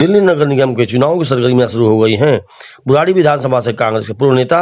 दिल्ली नगर निगम के चुनाव की सरगर्मियां शुरू हो गई हैं। बुराड़ी विधानसभा से कांग्रेस के पूर्व नेता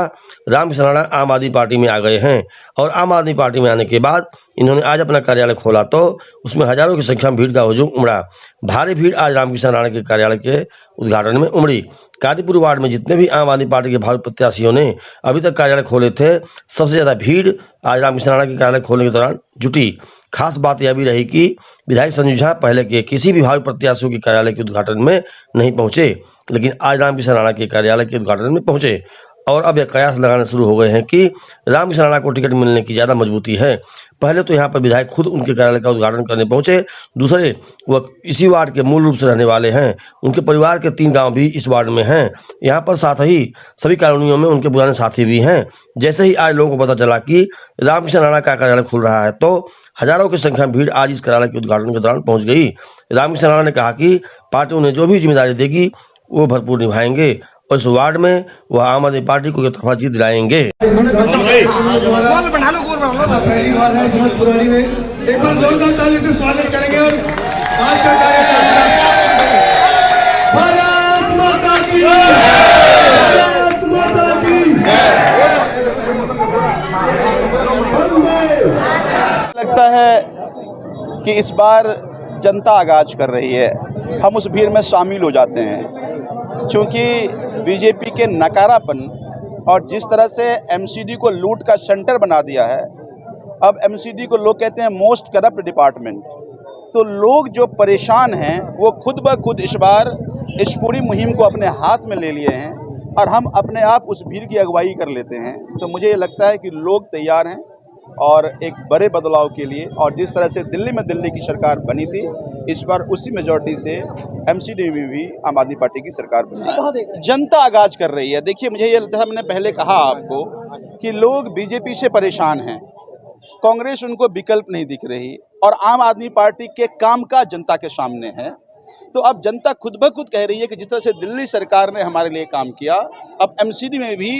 रामकिशन राणा आम आदमी पार्टी में आ गए हैं और आम आदमी पार्टी में आने के बाद इन्होंने आज अपना कार्यालय खोला तो उसमें हजारों की संख्या में भीड़ का हुजूम उमड़ा। भारी भीड़ आज रामकिशन राणा के कार्यालय के उद्घाटन में उमड़ी। कादीपुर वार्ड में जितने भी आम आदमी पार्टी के भावी प्रत्याशियों ने अभी तक कार्यालय खोले थे, सबसे ज्यादा भीड़ आज रामकिशन राणा के कार्यालय खोलने के दौरान जुटी। खास बात यह भी रही कि विधायक संजू झा पहले के किसी भी भावी प्रत्याशियों के कार्यालय के उद्घाटन में नहीं पहुंचे, लेकिन आज रामकिशन राणा के कार्यालय के उद्घाटन में पहुंचे और अब यह कयास लगाने शुरू हो गए हैं कि रामकिशन राणा को टिकट मिलने की ज्यादा मजबूती है। पहले तो यहाँ पर विधायक खुद उनके कार्यालय का उद्घाटन करने पहुंचे, दूसरे वह इसी वार्ड के मूल रूप से रहने वाले हैं, उनके परिवार के 3 गांव भी इस वार्ड में हैं। यहाँ पर साथ ही सभी कॉलोनियों में उनके पुराने साथी भी हैं। जैसे ही आज लोगों को पता चला कि रामकिशन राणा का कार्यालय खुल रहा है तो हजारों की संख्या में भीड़ आज इस कार्यालय के उद्घाटन के दौरान पहुंच गई। रामकिशन राणा ने कहा कि पार्टी उन्हें जो भी जिम्मेदारी देगी वो भरपूर निभाएंगे और इस वार्ड में वह आम आदमी पार्टी को एकतरफा जीत दिलाएंगे। एक बार जोरदार ताली से स्वागत करेंगे और आज का कार्यक्रम भारत माता की भारत माता की लगता है कि इस बार जनता आगाज कर रही है, हम उस भीड़ में शामिल हो जाते हैं क्योंकि बीजेपी के नकारापन और जिस तरह से एमसीडी को लूट का सेंटर बना दिया है। अब एमसीडी को लोग कहते हैं मोस्ट करप्ट डिपार्टमेंट। तो लोग जो परेशान हैं वो खुद ब खुद इस बार इस पूरी मुहिम को अपने हाथ में ले लिए हैं और हम अपने आप उस भीड़ की अगुवाई कर लेते हैं। तो मुझे ये लगता है कि लोग तैयार हैं और एक बड़े बदलाव के लिए, और जिस तरह से दिल्ली में दिल्ली की सरकार बनी थी, इस बार उसी मेजॉरिटी से एमसीडी में भी आम आदमी पार्टी की सरकार बनी। जनता आगाज कर रही है। देखिए, मुझे ये लगता है, मैंने पहले कहा आपको कि लोग बीजेपी से परेशान हैं, कांग्रेस उनको विकल्प नहीं दिख रही और आम आदमी पार्टी के कामकाज जनता के सामने है। तो अब जनता खुद ब खुद कह रही है कि जिस तरह से दिल्ली सरकार ने हमारे लिए काम किया, अब एमसीडी में भी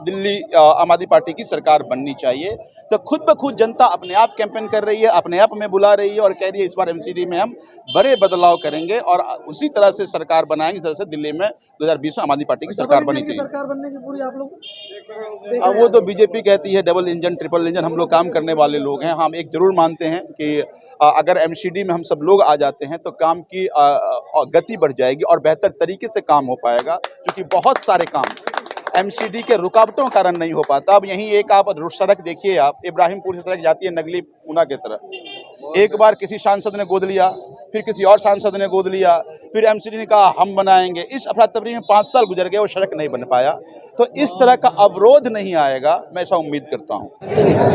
दिल्ली आम आदमी पार्टी की सरकार बननी चाहिए। तो खुद ब खुद जनता अपने आप कैंपेन कर रही है, अपने आप में बुला रही है और कह रही है इस बार एमसीडी में हम बड़े बदलाव करेंगे और उसी तरह से सरकार बनाएंगे जिस तरह से दिल्ली में 2020 में आम आदमी पार्टी की सरकार बनी थी। सरकार बनने की पूरी आप लोग अब वो तो बीजेपी कहती है डबल इंजन ट्रिपल इंजन, हम लोग काम करने वाले लोग हैं। हम एक जरूर मानते हैं कि अगर एमसीडी में हम सब लोग आ जाते हैं तो काम की गति बढ़ जाएगी और बेहतर तरीके से काम हो पाएगा, क्योंकि बहुत सारे काम एमसीडी के रुकावटों के कारण नहीं हो पाता। अब यहीं एक आप सड़क देखिए, आप इब्राहिमपुर से सड़क जाती है नगली ऊना की तरफ, एक बार किसी सांसद ने गोद लिया, फिर किसी और सांसद ने गोद लिया, फिर एमसीडी ने कहा हम बनाएंगे। इस अफरा तफरी में 5 साल गुजर गए, वो सड़क नहीं बन पाया। तो इस तरह का अवरोध नहीं आएगा, मैं ऐसा उम्मीद करता हूँ।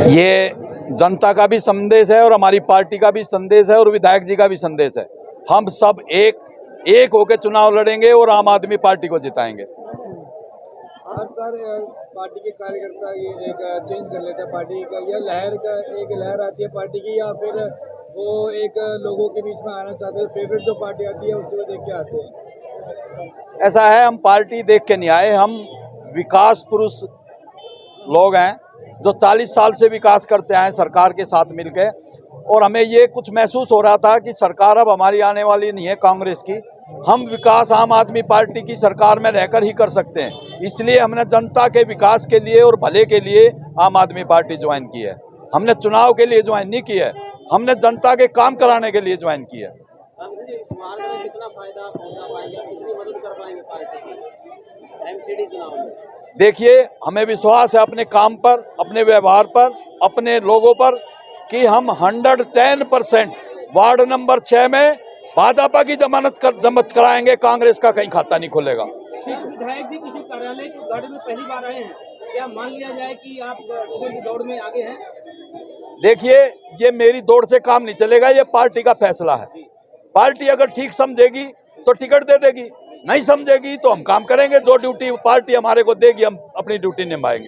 ये जनता का भी संदेश है और हमारी पार्टी का भी संदेश है और विधायक जी का भी संदेश है। हम सब एक होकर चुनाव लड़ेंगे और आम आदमी पार्टी को जिताएंगे। हर साल पार्टी के कार्यकर्ता ये एक चेंज कर लेते हैं पार्टी का, या लहर आती है पार्टी की, या फिर वो एक लोगों के बीच में आना चाहते हैं, फेवरेट जो पार्टी आती है उसी को देख के आते हैं। ऐसा है, हम पार्टी देख के नहीं आए, हम विकास पुरुष लोग हैं जो 40 साल से विकास करते आए सरकार के साथ मिलकर, और हमें ये कुछ महसूस हो रहा था कि सरकार अब हमारी आने वाली नहीं है कांग्रेस की, हम विकास आम आदमी पार्टी की सरकार में रहकर ही कर सकते हैं। इसलिए हमने जनता के विकास के लिए और भले के लिए आम आदमी पार्टी ज्वाइन की है। हमने चुनाव के लिए ज्वाइन नहीं की है, हमने जनता के काम कराने के लिए ज्वाइन की है। कितना फायदा पहुंचा पाएंगे, कितनी मदद कर पाएंगे पार्टी की एमसीडी चुनाव में? देखिए, हमें विश्वास है अपने काम पर, अपने व्यवहार पर, अपने लोगों पर कि हम 110% वार्ड नंबर 6 में भाजपा की जमानत कराएंगे। कांग्रेस का कहीं खाता नहीं खुलेगा। विधायक जी किसी कार्यालय के उद्घाटन में पहली बार आए हैं, क्या मान लिया जाए कि आप दौड़ में आगे हैं? देखिए, ये मेरी दौड़ से काम नहीं चलेगा, ये पार्टी का फैसला है। पार्टी अगर ठीक समझेगी तो टिकट दे देगी, नहीं समझेगी तो हम काम करेंगे। जो ड्यूटी पार्टी हमारे को देगी हम अपनी ड्यूटी निभाएंगे।